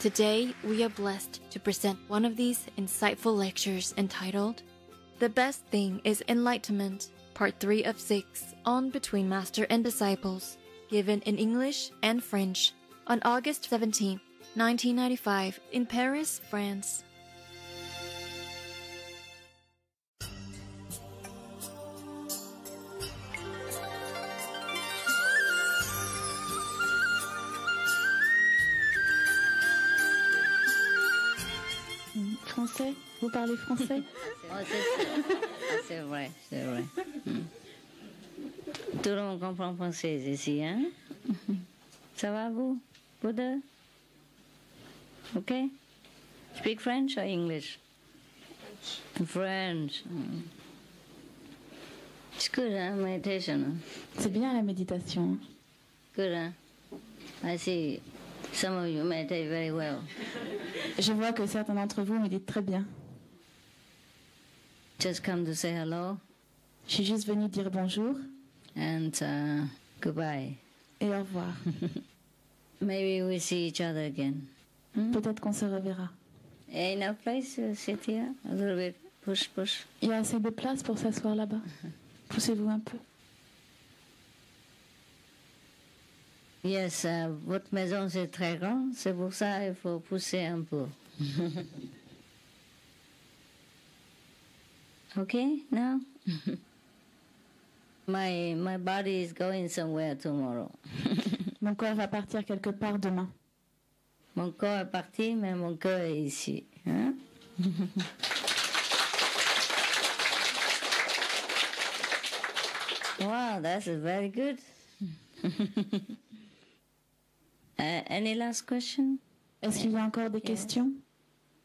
Today, we are blessed to present one of these insightful lectures entitled The Best Thing is Enlightenment, Part 3 of 6 on Between Master and Disciples, given in English and French on August 17, 1995 in Paris, France. Français? Vous parlez français? C'est vrai, c'est vrai. Tout le monde comprend français ici, hein? Ça va, vous? Vous deux? Okay? Speak French or English? French. It's good, huh? Meditation. C'est bien la méditation. Good, huh? I see some of you meditate very well. Je vois que certains d'entre vous méditent très bien. Just come to say hello. Je suis juste venue dire bonjour. And goodbye. Et au revoir. Maybe we see each other again. Peut-être qu'on se reverra. Enough place to sit here? A little bit. Push, push. Il y a assez de place pour s'asseoir là-bas. Poussez-vous un peu. Yes, votre maison c'est très grand, c'est pour ça il faut pousser un peu. Okay, now? my body is going somewhere tomorrow. Mon corps va partir quelque part demain. Mon corps est parti, mais mon cœur est ici. Hein? Wow, that's very good. Any last question? Est-ce qu'il y a encore des questions?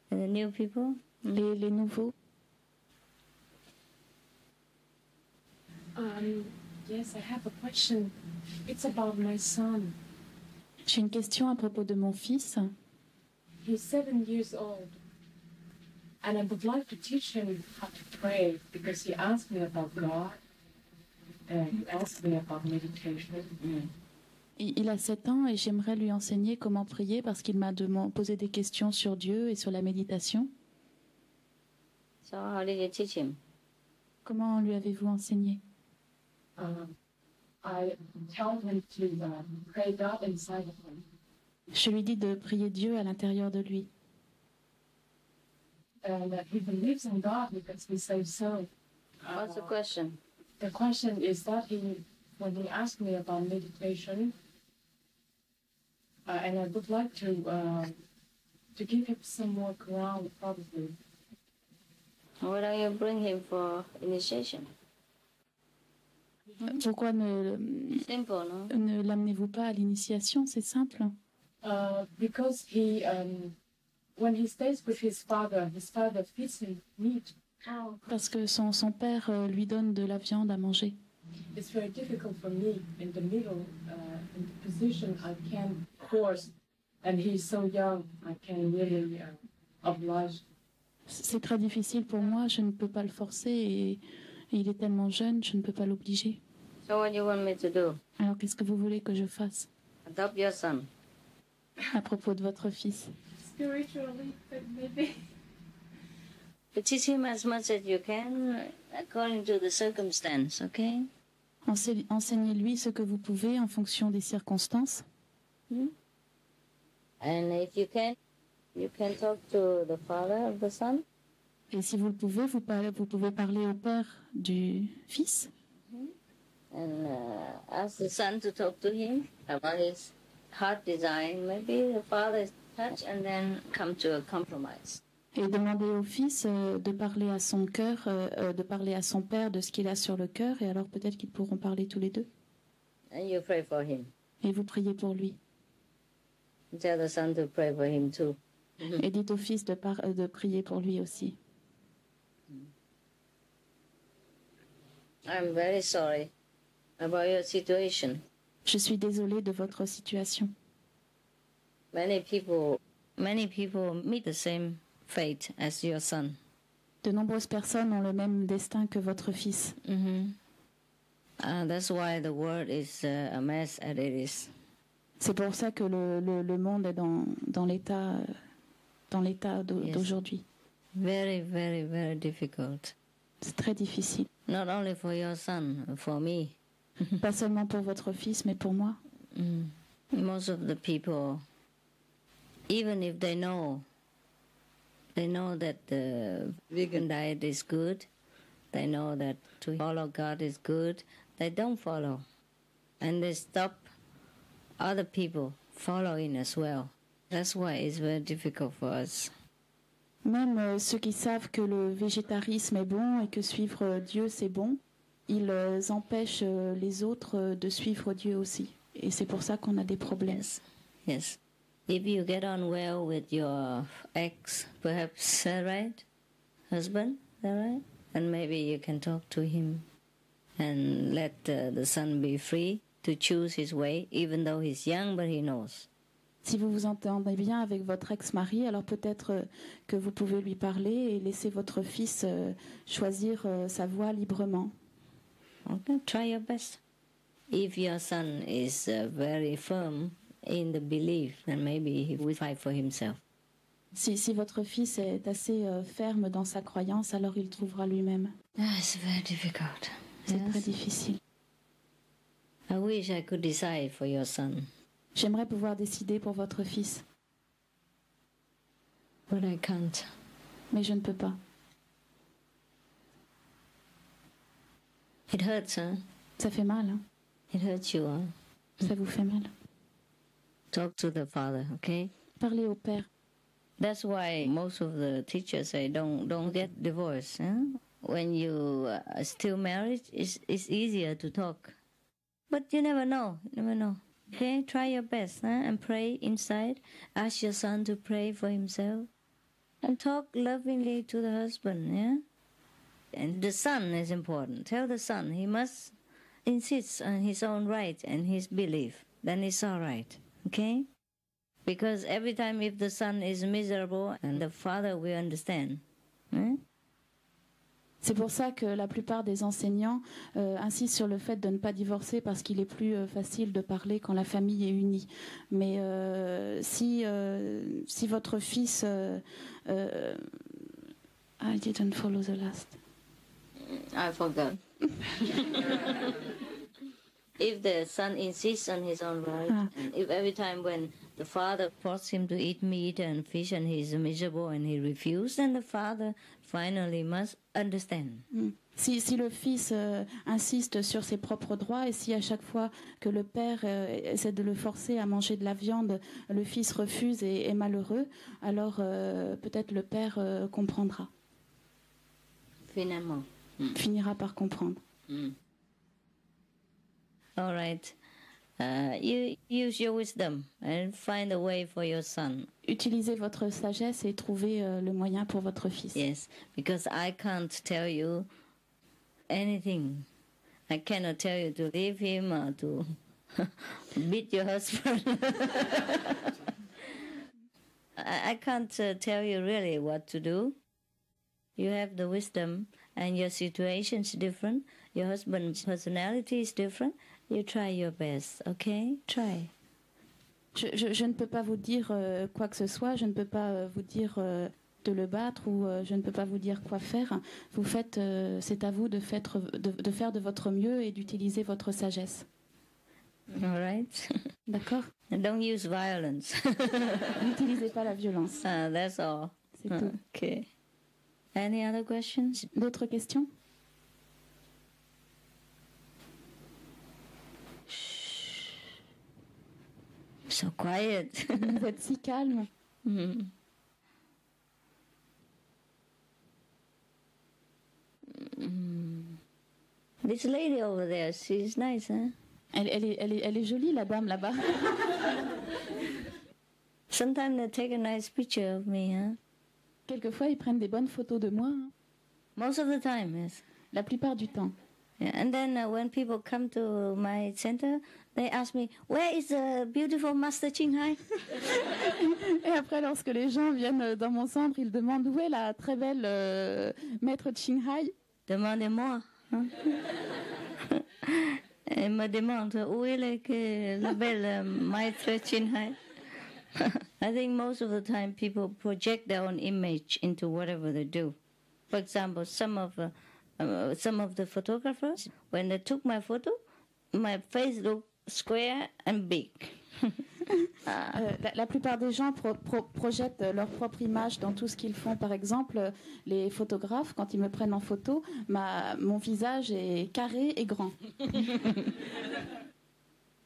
The new people? Les nouveaux? Yes, I have a question. It's about my son. J'ai une question à propos de mon fils. He's 7 years old. And I would like to teach him how to pray because he asked me about God. And he asked me about meditation. Il a 7 ans et j'aimerais lui enseigner comment prier parce qu'il m'a posé des questions sur Dieu et sur la méditation. So how did you teach him? Comment lui avez-vous enseigné? I tell him to pray God inside of him. Je lui dis de prier Dieu à l'intérieur de lui. And he believes in God because he says so. What's the question? The question is that when he asked me about meditation, and I would like to give him some more ground, probably. Why don't you bring him for initiation? Pourquoi Simple, no? ne l'amenez-vous pas à l'initiation? C'est simple. Because when he stays with his father feeds him meat. Parce que son père lui donne de la viande à manger. It's very difficult for me in the middle, in the position I can't force, and he's so young, I can really oblige. C'est très difficile pour moi, je ne peux pas le forcer et il est tellement jeune, je ne peux pas l'obliger. So what do you want me to do? Alors qu'est-ce que vous voulez que je fasse Adopt your son. à propos de votre fils? Spiritually, but maybe. But teach him as much as you can according to the circumstance, okay? Enseignez-lui ce que vous pouvez en fonction des circonstances. And if you can talk to the father of the son. Et si vous le pouvez, vous pouvez parler au père du fils. And ask the son to talk to him about his heart design. Maybe the father is touched and then come to a compromise. Et demander au fils de parler à son cœur, de parler à son père de ce qu'il a sur le cœur, et alors peut-être qu'ils pourront parler tous les deux. And you pray for him. Et vous priez pour lui. Tell the son to pray for him too. Et dites au fils de prier pour lui aussi. I'm very sorry about your situation. Je suis désolée de votre situation. Many people meet the same fate as your son. De nombreuses personnes ont le même destin que votre fils. That's why the world is a mess as it is. C'est pour ça que le monde est dans l'état d'aujourd'hui. Very, very, very difficult. C'est très difficile. Not only for your son, for me. Pas seulement pour votre fils, mais pour moi. Most of the people, even if they know that the vegan diet is good, they know that to follow God is good, they don't follow. And they stop other people following as well. That's why it's very difficult for us. Même ceux qui savent que le végétarisme est bon et que suivre Dieu c'est bon, ils empêchent les autres de suivre Dieu aussi. Et c'est pour ça qu'on a des problèmes. Yes. If you get on well with your ex, perhaps, right? Husband, right? And maybe you can talk to him and let the son be free to choose his way, even though he's young, but he knows. Si vous vous entendez bien avec votre ex-mari, alors peut-être que vous pouvez lui parler et laisser votre fils choisir sa voie librement. Okay, try your best. If your son is very firm in the belief, then maybe he will fight for himself. Si votre fils est assez ferme dans sa croyance, alors il trouvera lui-même. It's very difficult. C'est très difficile. I wish I could decide for your son. J'aimerais pouvoir décider pour votre fils. But I can't. Mais je ne peux pas. It hurts, huh? Ça fait mal, hein? It hurts you, huh? Ça vous fait mal. Talk to the father, okay? Parlez au père. That's why most of the teachers say don't get divorced. Huh? When you are still married, it's easier to talk. But you never know. Okay, try your best and pray inside. Ask your son to pray for himself. And talk lovingly to the husband, yeah? And the son is important. Tell the son he must insist on his own right and his belief. Then it's all right, okay? Because every time if the son is miserable, and the father will understand. C'est pour ça que la plupart des enseignants insistent sur le fait de ne pas divorcer parce qu'il est plus facile de parler quand la famille est unie. Mais si votre fils... I didn't follow the last. I forgot. If the son insists on his own right, and if every time when the father forces him to eat meat and fish and he's miserable and he refuses, then the father finally must understand. Si le fils insiste sur ses propres droits et si à chaque fois que le père essaie de le forcer à manger de la viande, le fils refuse et est malheureux, alors peut-être le père comprendra. Finalement. Finira par comprendre. All right. You use your wisdom and find a way for your son. Utilisez votre sagesse et trouvez le moyen pour votre fils. Yes, because I can't tell you anything. I cannot tell you to leave him or to beat your husband. I can't tell you really what to do. You have the wisdom and your situation is different. Your husband's personality is different. You try your best, okay? Try. Je ne peux pas vous dire quoi que ce soit. Je ne peux pas vous dire de le battre ou je ne peux pas vous dire quoi faire. Vous faites, c'est à vous de faire de votre mieux et d'utiliser votre sagesse. All right. D'accord. And don't use violence. N'utilisez pas la violence. That's all. C'est tout. Okay. Any other questions? D'autres questions? So quiet. Vous êtes si calme. This lady over there, she's nice, huh? Elle est jolie, la dame là-bas. Sometimes they take a nice picture of me, huh? Quelquefois, ils prennent des bonnes photos de moi. Hein. Most of the time, yes. La plupart du temps. Yeah, and then when people come to my center, they ask me, where is the beautiful Master Ching Hai? Et après, lorsque les gens viennent dans mon centre, ils demandent où est la très belle maître Ching Hai. Demandez-moi. Huh? Elle me demande où est la belle maître Chinhai. I think most of the time people project their own image into whatever they do. For example, some of the photographers, when they took my photo, my face looked square and big. La plupart des gens projettent leur propre image dans tout ce qu'ils font. Par exemple, les photographes, quand ils me prennent en photo, mon visage est carré et grand.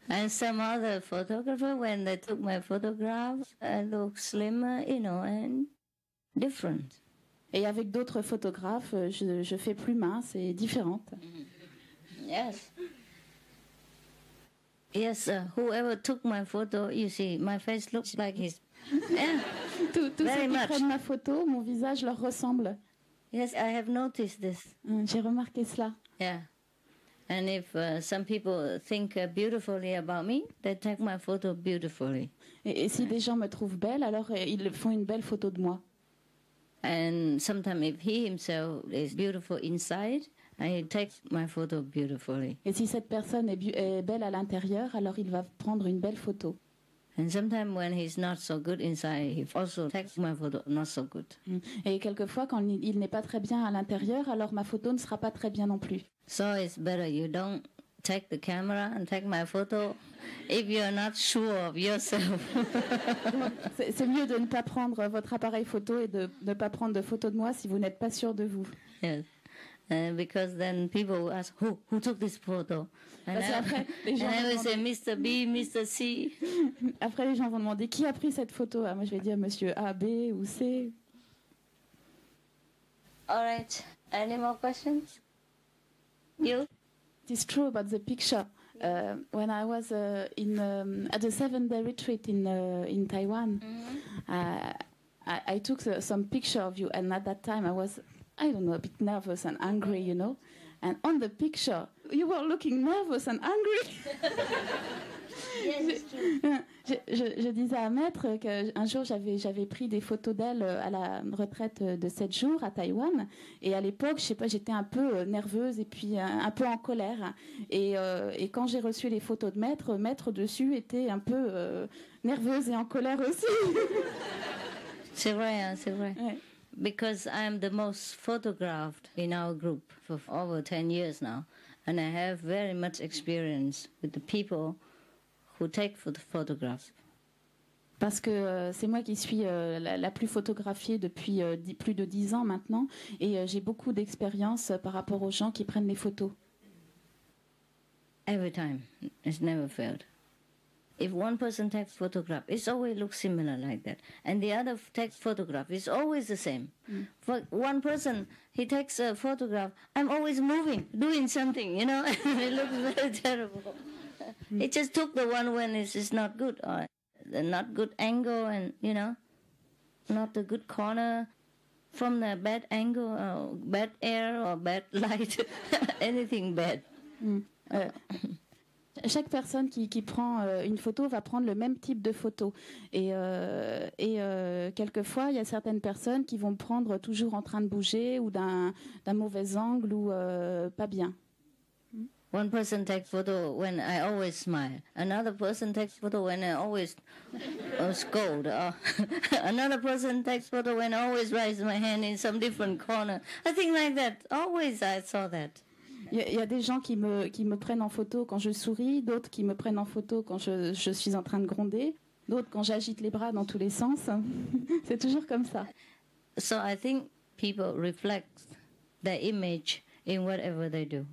And some other photographers, when they took my photograph, I look slimmer, and different. Et avec d'autres photographes, je fais plus mince et différente. Yes. Yes, whoever took my photo, you see, my face looks like his. Yeah, Tous ceux very qui much. prennent ma photo, mon visage leur ressemble. Yes, I have noticed this. J'ai remarqué cela. Yeah. And if some people think beautifully about me, they take my photo beautifully. Et si des gens me trouvent belle, alors ils font une belle photo de moi. And sometimes if he himself is beautiful inside, he takes my photo beautifully. Et si cette personne est belle à l'intérieur, alors il va prendre une belle photo. And sometimes when he's not so good inside, he also takes my photo not so good. Et quelquefois, quand il n'est pas très bien à l'intérieur, alors ma photo ne sera pas très bien non plus. So it's better you don't take the camera and take my photo if you're not sure of yourself. C'est mieux de ne pas prendre votre appareil photo et de ne pas prendre de photos de moi si vous n'êtes pas sûr de vous. Yes. Because then people will ask, who took this photo? And Parce qu'après, les gens I will vont say, Mr. B, Mr. C. Après, les gens vont demander qui a pris cette photo. Ah, moi, je vais dire monsieur A, B ou C. All right. Any more questions? You? It is true about the picture. When I was at the 7-day retreat in Taiwan, I took some picture of you, and at that time I was, I don't know, a bit nervous and angry, you know. And on the picture, you were looking nervous and angry. Yes, it's true. Je disais à Maître qu'un jour j'avais pris des photos d'elle à la retraite de 7 jours à Taïwan, et à l'époque, je sais pas, j'étais un peu nerveuse et puis un peu en colère, et quand j'ai reçu les photos de Maître dessus était un peu nerveuse et en colère aussi. C'est vrai, hein, c'est vrai. Ouais. Because I'm the most photographed in our group for over 10 years now, and I have very much experience with the people who take photographs. Parce que c'est moi qui suis la plus photographiée depuis plus de 10 ans maintenant, et j'ai beaucoup d'expérience par rapport aux gens qui prennent les photos. Every time, it's never failed. If one person takes photograph, it always looks similar like that, and the other takes photograph, it's always the same. For one person, he takes a photograph, I'm always moving, doing something, you know. It looks very terrible. It just took the one when it's not good, or the not good angle, and you know, not the good corner, from the bad angle, or bad air, or bad light, anything bad. Chaque personne qui prend une photo va prendre le même type de photo. Et quelquefois, il y a certaines personnes qui vont prendre toujours en train de bouger ou d'un mauvais angle ou pas bien. One person takes photo when I always smile. Another person takes photo when I always scold. Another person takes photo when I always raise my hand in some different corner. I think like that. Always I saw that. Il y a des gens qui me prennent en photo quand je souris, d'autres qui me prennent en photo quand je suis en train de gronder, d'autres quand j'agite les bras dans tous les sens. C'est toujours comme ça. So I think people reflect their image in whatever they do.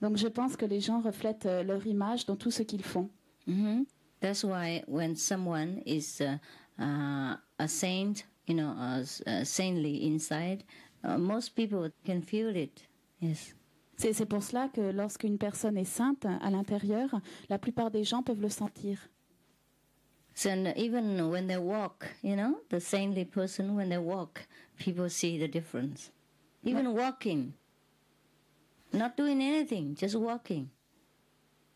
Donc je pense que les gens reflètent leur image dans tout ce qu'ils font. That's why when someone is a saint, you know, saintly inside, most people can feel it. Yes. C'est pour cela que lorsqu'une personne est sainte à l'intérieur, la plupart des gens peuvent le sentir. So even when they walk, you know, the saintly person, when they walk, people see the difference. Even walking, not doing anything, just walking.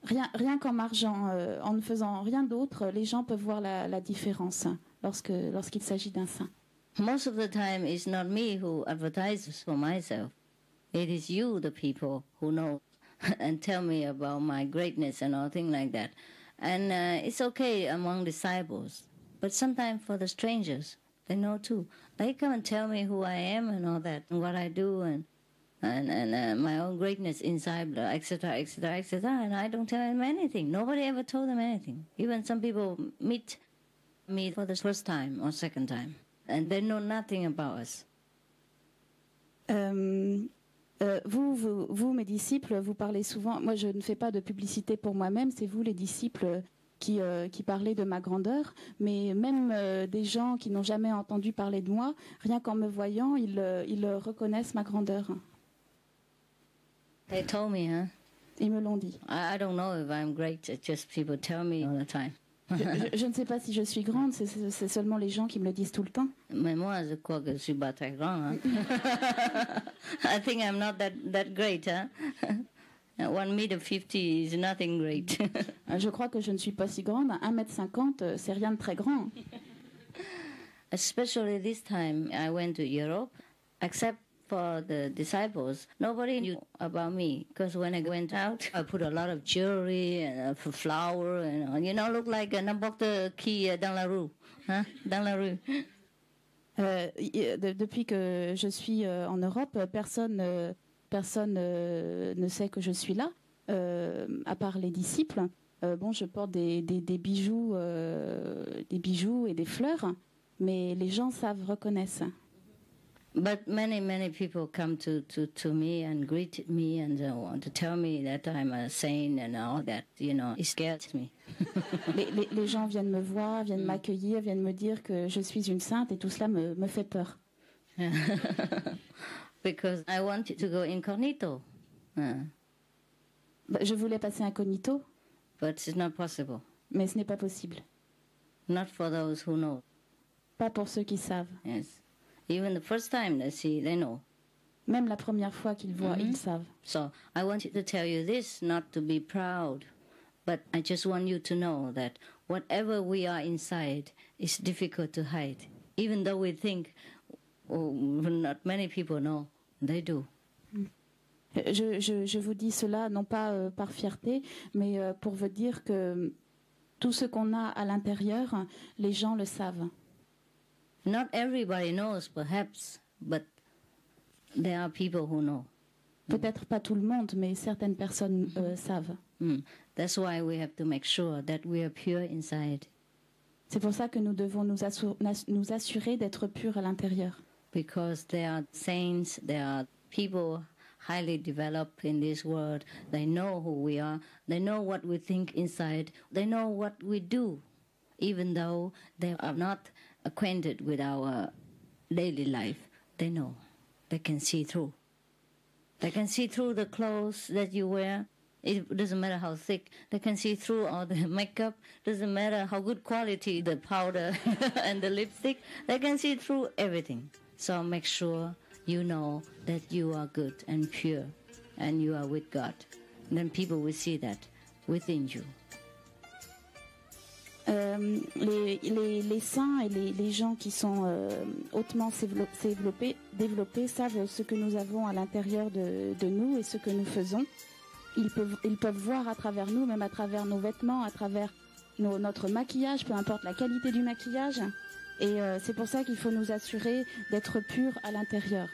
Rien qu'en marchant, en ne faisant rien d'autre, les gens peuvent voir la différence lorsqu'il s'agit d'un saint. Most of the time, it's not me who advertises for myself. It is you, the people, who know and tell me about my greatness and all things like that. And it's okay among disciples, but sometimes for the strangers, they know too. They come and tell me who I am and all that, and what I do, and my own greatness inside, etc., etc., etc. And I don't tell them anything. Nobody ever told them anything. Even some people meet me for the first time or second time, and they know nothing about us. Vous, mes disciples, vous parlez souvent. Moi, je ne fais pas de publicité pour moi-même. C'est vous, les disciples, qui parlez de ma grandeur. Mais même des gens qui n'ont jamais entendu parler de moi, rien qu'en me voyant, ils reconnaissent ma grandeur. They told me, huh? Ils me l'ont dit. I don't know if I'm great. It's just people tell me all the time. Je ne sais pas si je suis grande, c'est seulement les gens qui me le disent tout le temps. Mais moi, je crois que je suis pas très grande. Hein? I think I'm not that great. Huh? 1,50 m is nothing great. Je crois que je ne suis pas si grande. 1,50 m, c'est rien de très grand. Especially this time, I went to Europe, except for the disciples. Nobody knew about me, because when I went out, I put a lot of jewelry and flower, and look like n'importe qui dans la rue, hein? Dans la rue. Depuis que je suis en Europe, personne ne sait que je suis là, à part les disciples. Je porte des bijoux et des fleurs, mais les gens reconnaissent. But many people come to me and greet me and want to tell me that I'm a saint and all that, it scares me. les gens viennent me voir, viennent m'accueillir, viennent me dire que je suis une sainte, et tout cela me fait peur. Because I wanted to go incognito. Je voulais passer incognito. But it's not possible. Mais ce n'est pas possible. Not for those who know. Pas pour ceux qui savent. Yes. Even the first time they see, they know. Même la première fois qu'ils voient, ils savent. So I wanted to tell you this, not to be proud, but I just want you to know that whatever we are inside is difficult to hide. Even though we think not many people know, they do. Je vous dis cela non pas par fierté, mais pour vous dire que tout ce qu'on a à l'intérieur, les gens le savent. Not everybody knows, perhaps, but there are people who know. Peut-être pas tout le monde, mais certaines personnes savent. That's why we have to make sure that we are pure inside. C'est pour ça que nous devons nous assurer d'être purs à l'intérieur. Because there are saints, there are people highly developed in this world. They know who we are. They know what we think inside. They know what we do, even though they are not acquainted with our daily life. They know. They can see through. They can see through the clothes that you wear. It doesn't matter how thick. They can see through all the makeup. Doesn't matter how good quality the powder and the lipstick. They can see through everything. So make sure you know that you are good and pure and you are with God. And then people will see that within you. Les saints et les gens qui sont hautement développés savent ce que nous avons à l'intérieur de nous et ce que nous faisons. Ils peuvent voir à travers nous, même à travers nos vêtements, à travers notre maquillage, peu importe la qualité du maquillage. Et c'est pour ça qu'il faut nous assurer d'être purs à l'intérieur.